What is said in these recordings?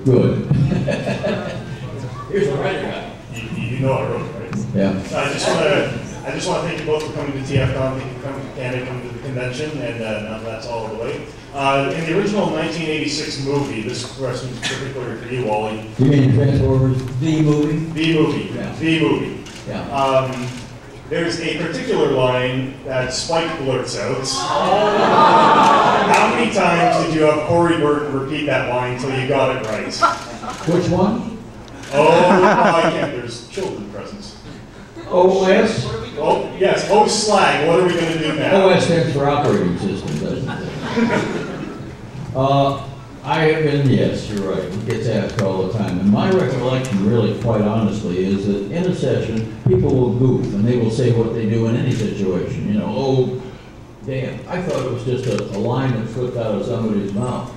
Good. Here's the writer guy. You know I wrote it, right? Yeah. I just want to thank you both for coming to TFCon, thank you for coming to Canada, coming to the convention, and now that's all the way. In the original 1986 movie, this question is particularly for you, Wally. You mean Transformers, the movie? The movie, yeah. The movie. Yeah. There's a particular line that Spike blurts out. How many times did you have Corey Burton repeat that line until you got it right? Which one? Oh, I can't. There's children present. OS? Oh, yes. Oh, Slag. What are we going to do now? OS stands for operating system, doesn't it? I have been, yes, you're right. It gets asked all the time. And my recollection, really, quite honestly, is that in a session, people will goof and they will say what they do in any situation. You know, oh, damn, I thought it was just a line that slipped out of somebody's mouth.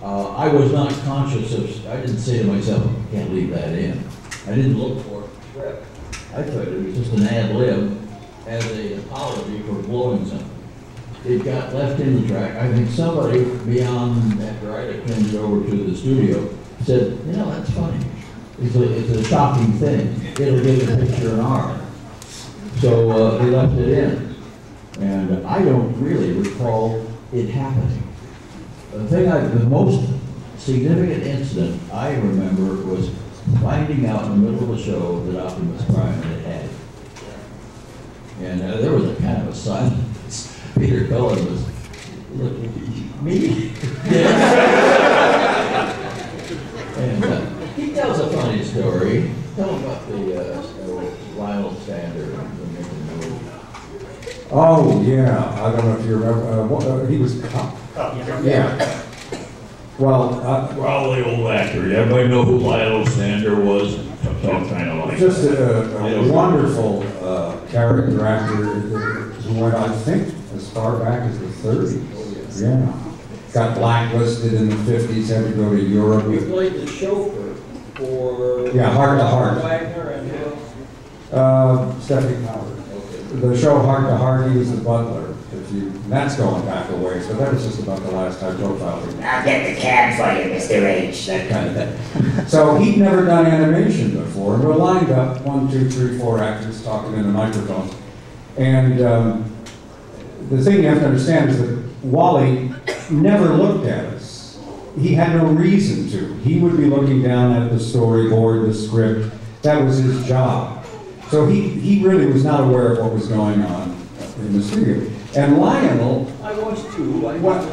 I was not conscious of, I didn't say to myself, I can't leave that in. I didn't look for it. I thought it was just an ad lib as an apology for blowing something. It got left in the track. I think somebody beyond, after I had turned it over to the studio, said, you know, that's funny. It's a shocking thing. It'll give the picture an R. So they left it in. And I don't really recall it happening. The most significant incident I remember was finding out in the middle of the show that Optimus Prime had it. And there was a kind of a silence. Peter Cullen was looking at me. And he tells a funny story. Tell him about the Lionel Stander. Oh, yeah. I don't know if you remember. He was Cup. Yeah. Well, probably old actor. Everybody know who Lionel Stander was. Kind of like just a wonderful character actor who went, I think, as far back as the 30s. Yeah. Got blacklisted in the 50s, had to go to Europe. We played the chauffeur for... Yeah, Heart to Heart. Wagner and Stephanie Howard. The show Heart to Heart, he was the butler. And that's going back a ways, but that was just about the last high profile thing. I'll get the cab for you, Mr. H. That kind of thing. So he'd never done animation before, and we're lined up, 1, 2, 3, 4 actors talking in a microphone. And the thing you have to understand is that Wally never looked at us. He had no reason to. He would be looking down at the storyboard, the script. That was his job. So he really was not aware of what was going on in the studio. And Lionel... I was too. I don't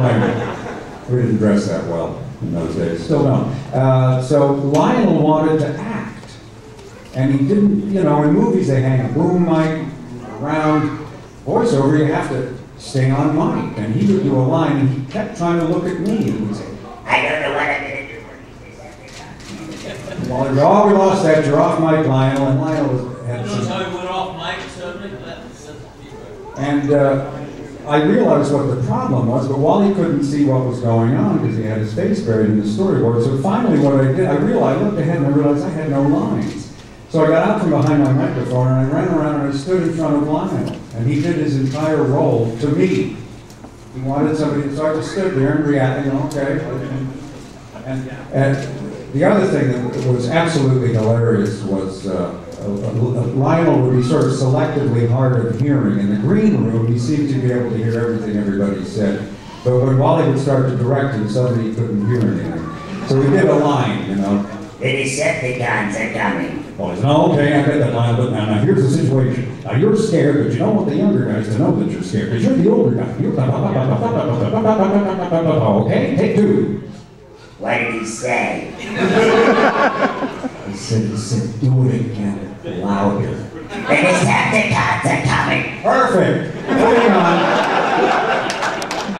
blame you. We didn't dress that well in those days. Still don't. So Lionel wanted to act. And he didn't, you know, in movies they hang a boom mic around. Voiceover, you have to stay on mic. And he would do a line, and he kept trying to look at me. And he would say, I don't know what I'm going to do when he says that. Well, oh, we lost that. You're off mic, Lionel. And Lionel had some... You know how he went off mic suddenly? And I realized what the problem was, but Wally couldn't see what was going on because he had his face buried in the storyboard. So finally what I did, I looked ahead and I realized I had no lines. So I got out from behind my microphone and I ran around and I stood in front of Lionel. And he did his entire role to me. He wanted somebody, so I just stood there and reacted, okay. And the other thing that was absolutely hilarious was Lionel would be sort of selectively hard of hearing. In the green room, he seemed to be able to hear everything everybody said. But when Wally would start to direct him, suddenly he couldn't hear anything. So he did a line, you know. The Decepticons are coming. Oh, he said, oh, okay, I get that line, but now here's the situation. Now you're scared, but you don't want the younger guys to know that you're scared, because you're the older guy. Okay, take 2. What did he say? He said, do it again. Louder. The Decepticons are coming. Perfect. Moving on.